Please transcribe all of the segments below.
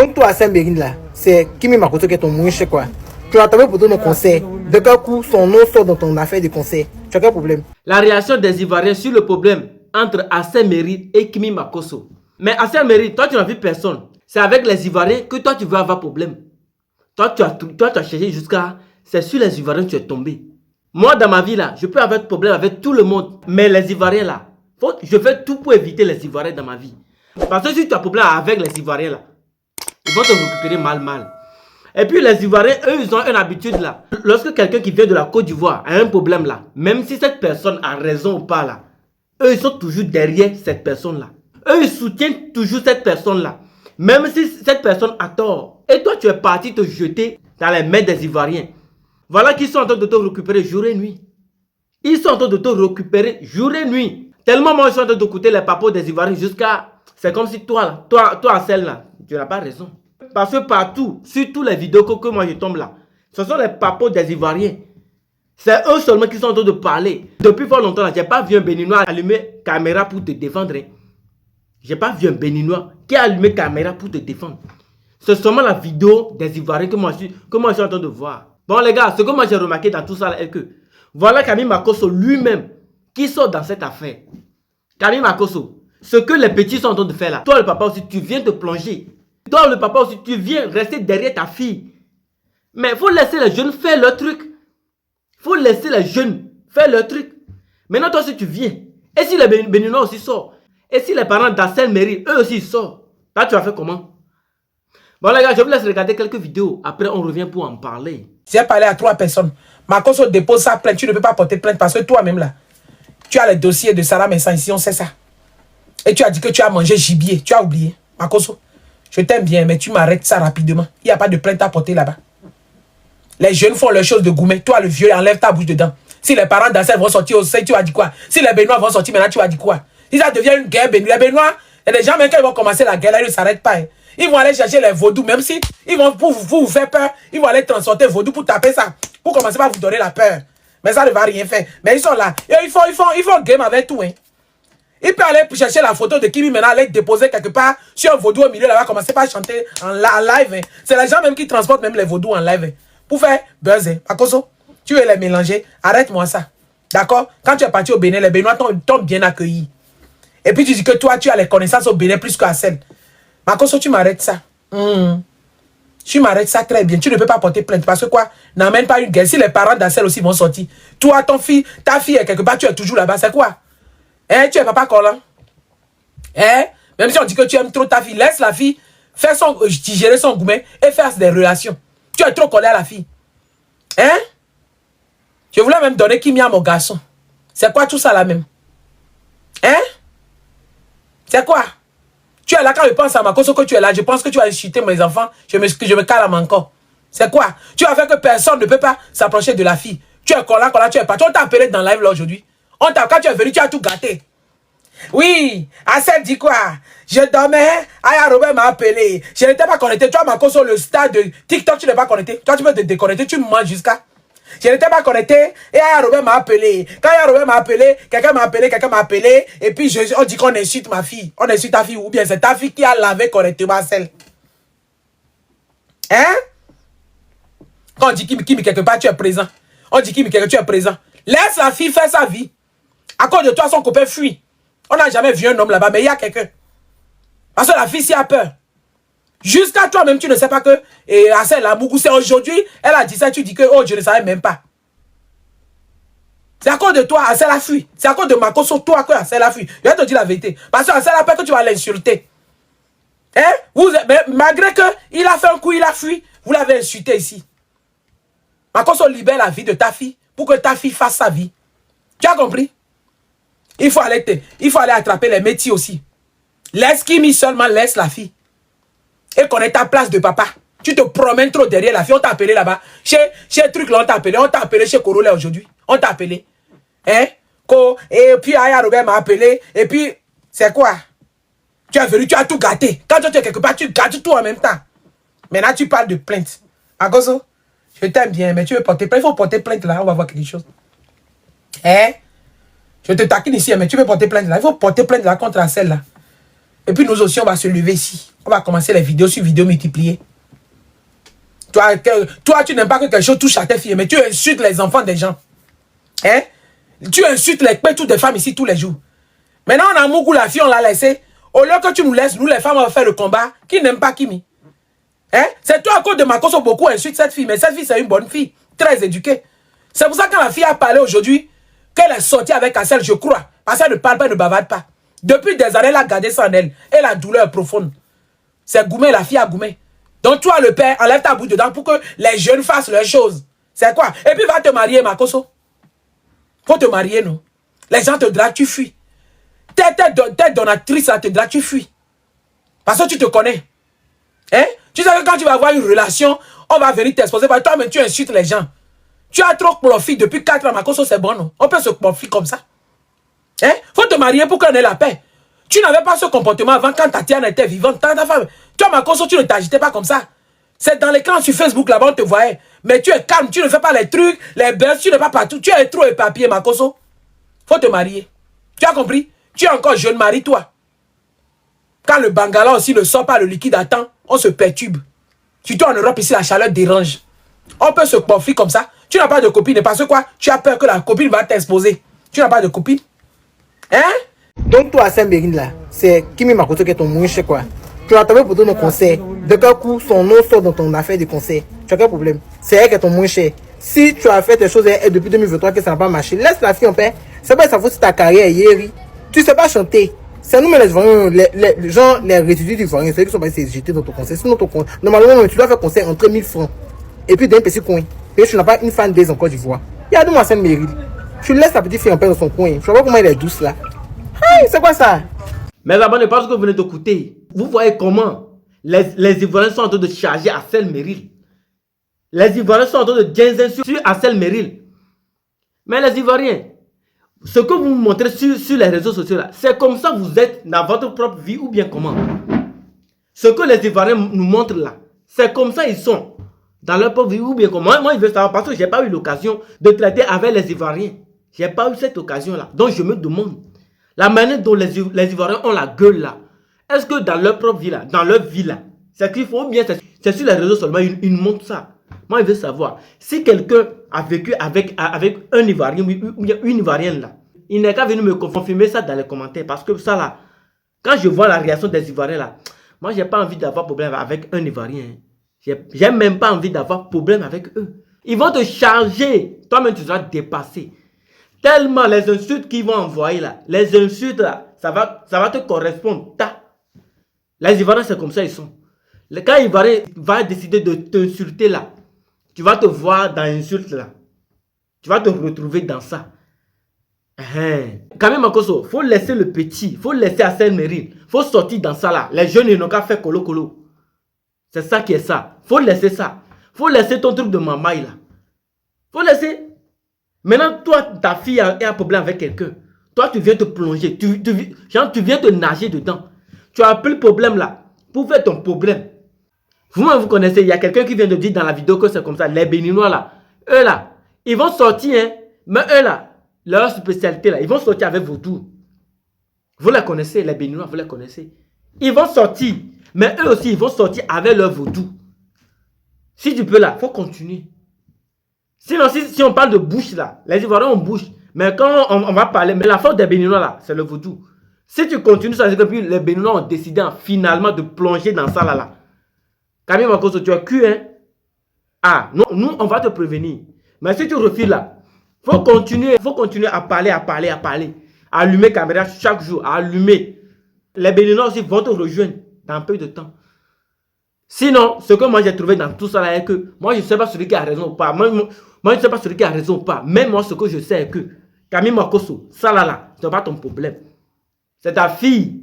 Donc toi à Saint-Bérine là, c'est Kimi Makoto qui est ton mouche quoi. Tu as tombé pour donner nos conseils. De quel coup son nom sort dans ton affaire de conseil? Tu as quel problème? La réaction des Ivoiriens sur le problème entre Assem Mérite et Kimi Makosso. Mais Assem Mérite, toi tu n'as vu personne. C'est avec les Ivoiriens que toi tu veux avoir problème. Toi tu as cherché jusqu'à... C'est sur les Ivoiriens que tu es tombé. Moi dans ma vie là, je peux avoir problème avec tout le monde. Mais les Ivoiriens là, je fais tout pour éviter les Ivoiriens dans ma vie. Parce que si tu as problème avec les Ivoiriens là, ils vont te récupérer mal. Et puis les Ivoiriens, eux, ils ont une habitude là. Lorsque quelqu'un qui vient de la Côte d'Ivoire a un problème là, même si cette personne a raison ou pas là, eux, ils sont toujours derrière cette personne là. Eux, ils soutiennent toujours cette personne là. Même si cette personne a tort. Et toi, tu es parti te jeter dans les mains des Ivoiriens. Voilà qu'ils sont en train de te récupérer jour et nuit. Ils sont en train de te récupérer jour et nuit. Tellement moi, je suis en train d'écouter les papos des Ivoiriens jusqu'à... C'est comme si toi là, celle-là, tu n'as pas raison. Parce que partout, sur toutes les vidéos que moi je tombe là, ce sont les papos des Ivoiriens. C'est eux seulement qui sont en train de parler. Depuis fort longtemps, je n'ai pas vu un Béninois allumer caméra pour te défendre. Je n'ai pas vu un Béninois qui a allumé caméra pour te défendre. C'est seulement la vidéo des Ivoiriens que moi je suis en train de voir. Bon les gars, ce que moi j'ai remarqué dans tout ça là est que voilà Kimi Makosso lui-même qui sort dans cette affaire. Kimi Makosso, ce que les petits sont en train de faire là, toi le papa aussi, tu viens te plonger. Toi le papa aussi, tu viens rester derrière ta fille. Mais il faut laisser les jeunes faire leur truc. Il faut laisser les jeunes faire leur truc. Maintenant toi si tu viens, et si les Béninois aussi sortent, et si les parents d'Assel Mairie, eux aussi sortent, là tu vas faire comment? Bon les gars, je vous laisse regarder quelques vidéos. Après on revient pour en parler. J'ai parlé à 3 personnes. Makosso dépose sa plainte. Tu ne peux pas porter plainte parce que toi-même là, tu as les dossiers de Sarah Mensah ici, on sait ça. Et tu as dit que tu as mangé gibier. Tu as oublié. Makosso, je t'aime bien, mais tu m'arrêtes ça rapidement. Il n'y a pas de plainte à porter là-bas. Les jeunes font leurs choses de gourmet. Toi, le vieux, enlève ta bouche dedans. Si les parents d'Assel vont sortir au sein, tu vas dire quoi? Si les Béninois vont sortir maintenant, tu vas dire quoi? Si ça devient une guerre, les Béninois, il y a des gens, même quand ils vont commencer la guerre, là, ils ne s'arrêtent pas. Hein. Ils vont aller chercher les vaudous, même si ils vont pour vous faire peur, ils vont aller transporter vaudou pour taper ça, pour commencer par vous donner la peur. Mais ça ne va rien faire. Mais ils sont là. Et ils font game avec tout. Hein. Ils peuvent aller chercher la photo de Kimi maintenant, aller déposer quelque part sur un vaudou au milieu, là, va commencer par chanter en live. Hein. C'est les gens même qui transportent même les vaudous en live. Hein. Pour faire buzz. Hein. Makosso, tu veux les mélanger, arrête-moi ça. D'accord? Quand tu es parti au Bénin, les Béninois t'ont bien accueilli. Et puis tu dis que toi, tu as les connaissances au Bénin plus qu'à celle. Makosso, tu m'arrêtes ça. Tu m'arrêtes ça très bien. Tu ne peux pas porter plainte. Parce que quoi? N'amène pas une guerre. Si les parents d'Assel aussi vont sortir. Toi, ta fille est quelque part, tu es toujours là-bas. C'est quoi? Hein? Tu es papa collant? Hein? Même si on dit que tu aimes trop ta fille, laisse la fille faire digérer son gourmet et faire des relations. Tu es trop collé à la fille. Hein? Je voulais même donner Kimi à mon garçon. C'est quoi tout ça là même? Hein? C'est quoi? Tu es là quand je pense à Makosso que tu es là. Je pense que tu as insulté mes enfants. Je me calme encore. C'est quoi? Tu as fait que personne ne peut pas s'approcher de la fille. Tu es collant, tu es parti. On t'a appelé dans le live là aujourd'hui. Quand tu es venu, tu as tout gâté. Oui, Assel dit quoi? Je dormais, Aya Robert m'a appelé. Je n'étais pas connecté. Toi, Makosso, le stade de TikTok, tu n'es pas connecté. Toi, tu peux te déconnecter, tu me manges jusqu'à. Je n'étais pas connecté et Aya Robert m'a appelé. Quand Aya Robert m'a appelé, quelqu'un m'a appelé, et puis on dit qu'on insulte ma fille. On insulte ta fille, ou bien c'est ta fille qui a lavé correctement celle. Hein? Quand on dit Kimi quelque part, tu es présent. On dit Kimi quelque part, tu es présent. Laisse la fille faire sa vie. À cause de toi, son copain fuit. On n'a jamais vu un homme là-bas, mais il y a quelqu'un. Parce que la fille s'y a peur. Jusqu'à toi-même, tu ne sais pas que Assel Lamougou, c'est aujourd'hui, elle a dit ça, tu dis que oh, je ne savais même pas. C'est à cause de toi, Assel a fui. C'est à cause de Makosso, toi, que Assel a fui. Je vais te dire la vérité. Parce que Assel a peur que tu vas l'insulter. Hein? Malgré qu'il a fait un coup, il a fui, vous l'avez insulté ici. Makosso libère la vie de ta fille pour que ta fille fasse sa vie. Tu as compris? Il faut aller attraper les métiers aussi. Laisse Kimi seulement, laisse la fille. Et connais ta place de papa. Tu te promènes trop derrière la fille. On t'a appelé là-bas. Chez truc là, on t'a appelé. On t'a appelé chez Corolla aujourd'hui. On t'a appelé. Hein? Et puis Aya Robert m'a appelé. Et puis, c'est quoi? Tu es venu, tu as tout gâté. Quand tu es quelque part, tu gâtes tout en même temps. Maintenant, tu parles de plainte. Makosso, je t'aime bien, mais tu veux porter plainte. Il faut porter plainte là. On va voir quelque chose. Hein? Je te taquine ici, mais tu veux porter plainte là. Il faut porter plainte là contre celle là. Et puis nous aussi, on va se lever ici. On va commencer les vidéos sur vidéos multipliées. Toi, tu n'aimes pas que quelque chose touche à tes filles, mais tu insultes les enfants des gens. Hein? Tu insultes les pètes des femmes ici tous les jours. Maintenant, on a Mougou, la fille, on l'a laissé. Au lieu que tu nous laisses, nous les femmes, on va faire le combat. Qui n'aime pas Kimi? Hein? C'est toi à cause de Makoso beaucoup insulte cette fille. Mais cette fille, c'est une bonne fille, très éduquée. C'est pour ça que quand la fille a parlé aujourd'hui, qu'elle est sortie avec Assel, je crois. Parce qu'elle ne parle pas, elle ne bavarde pas. Depuis des années, elle a gardé ça en elle. Et la douleur est profonde. C'est Goumé, la fille à Goumé. Donc toi, le père, enlève ta bouche dedans pour que les jeunes fassent leurs choses. C'est quoi? Et puis va te marier, Makoso. Faut te marier, non? Les gens te draguent, tu fuis. T'es donatrice, là, te drague, tu fuis. Parce que tu te connais. Hein? Tu sais que quand tu vas avoir une relation, on va venir t'exposer. Parce que toi, mais tu insultes les gens. Tu as trop profit depuis 4 ans, Makoso, c'est bon, non? On peut se profiter comme ça. Hein? Faut te marier pour qu'on ait la paix. Tu n'avais pas ce comportement avant quand Tatiana était vivante. Ta femme. Toi, Makoso, tu ne t'agitais pas comme ça. C'est dans l'écran sur Facebook, là-bas, on te voyait. Mais tu es calme, tu ne fais pas les trucs, les buzz, tu n'es pas partout. Tu es trop éparpillé, Makoso. Faut te marier. Tu as compris? Tu es encore jeune, marie-toi. Quand le bangala aussi ne sort pas le liquide à temps, on se perturbe. Surtout en Europe, ici, la chaleur dérange. On peut se porter comme ça. Tu n'as pas de copine. Parce que quoi? Tu as peur que la copine va t'exposer. Tu n'as pas de copine. Hein? Donc toi, à Saint-Mérine, là, c'est Kimi Makoto qui est ton mouche, quoi. Tu as trouvé pour donner nos conseils. De quel coup son nom sort dans ton affaire de conseil? Tu as quel problème? C'est elle qui est ton mouche. Si tu as fait tes choses depuis 2023 que ça n'a pas marché, laisse la fille en paix. C'est pas ça faut ta carrière hier. Tu sais pas chanter. C'est nous, mais les gens, les résidus d'ivoiriens, c'est eux qui sont passés jeter dans ton conseil. Sinon, normalement, tu dois faire conseil entre 1000 francs. Et puis d'un petit coin. Et tu n'as pas une fan base en Côte d'Ivoire. Il y a deux mois Saint-Mérine. Tu laisses la petite fille en paix dans son coin. Je vois pas comment elle est douce là. Hey, c'est quoi ça? Mais abonnez pas ce que vous venez d'écouter. Vous voyez comment les Ivoiriens sont en train de charger Assel Meril. Les Ivoiriens sont en train de ginzer sur Assel Meril. Mais les Ivoiriens, ce que vous montrez sur les réseaux sociaux là, c'est comme ça que vous êtes dans votre propre vie ou bien comment? Ce que les Ivoiriens nous montrent là, c'est comme ça ils sont dans leur propre vie ou bien comment? Moi, je veux savoir parce que je n'ai pas eu l'occasion de traiter avec les Ivoiriens. Je n'ai pas eu cette occasion là. Donc je me demande, la manière dont les Ivoiriens ont la gueule là, est-ce que dans leur propre vie là, dans leur vie là, c'est qu'il faut bien, c'est sur les réseaux seulement, ils montrent ça. Moi, je veux savoir, si quelqu'un a vécu avec un Ivoirien ou une Ivoirienne là, il n'est qu'à venir me confirmer ça dans les commentaires. Parce que ça là, quand je vois la réaction des Ivoiriens là, moi, j'ai pas envie d'avoir problème avec un Ivoirien. J'ai même pas envie d'avoir problème avec eux. Ils vont te charger. Toi-même, tu seras dépassé. Tellement les insultes qu'ils vont envoyer là, les insultes là, ça va te correspondre. Les Ivoiriens, c'est comme ça ils sont. Quand l'Ivoirien va décider de t'insulter là, tu vas te voir dans l'insulte là. Tu vas te retrouver dans ça. Kami Makoso, faut laisser le petit, faut laisser Assel Meril, faut sortir dans ça là. Les jeunes, ils n'ont qu'à faire colo. C'est ça qui est ça. Faut laisser ça. Faut laisser ton truc de mamaï là. Faut laisser. Maintenant, toi, ta fille a un problème avec quelqu'un. Toi, tu viens te plonger. Tu viens te nager dedans. Tu as pris le problème là pour faire ton problème. Vous-même, vous connaissez, il y a quelqu'un qui vient de dire dans la vidéo que c'est comme ça. Les Béninois là, eux là, ils vont sortir, hein, mais eux là, leur spécialité là, ils vont sortir avec vaudou. Vous les connaissez, les Béninois, vous les connaissez. Ils vont sortir, mais eux aussi, ils vont sortir avec leur vaudou. Si tu peux là, il faut continuer. Sinon, si on parle de bouche là, les Ivoiriens ont bouche. Mais quand on va parler, mais la force des Béninois là, c'est le vaudou. Si tu continues, ça veut dire que les Béninois ont décidé finalement de plonger dans ça là. Kami Makoso, tu as cul, hein? Ah, non, nous, on va te prévenir. Mais si tu refiles là, faut continuer à parler. Allumer caméra chaque jour, allumer. Les Béninois aussi vont te rejoindre dans peu de temps. Sinon, ce que moi j'ai trouvé dans tout ça là est que moi je ne sais pas celui qui a raison ou pas. Moi je ne sais pas celui qui a raison ou pas. Mais moi ce que je sais est que Kami Makoso, ça là, ce n'est pas ton problème. C'est ta fille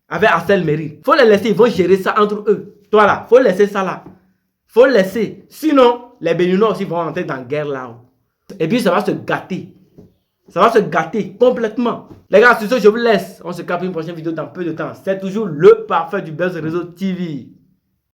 avec Assel Meril. Faut les laisser, ils vont gérer ça entre eux. Toi là, faut laisser ça là. Faut laisser. Sinon, les Béninois aussi vont entrer dans la guerre là. Et puis ça va se gâter. Ça va se gâter complètement. Les gars, sur ce, je vous laisse. On se capte une prochaine vidéo dans peu de temps. C'est toujours le parfait du Buzz Réseau TV.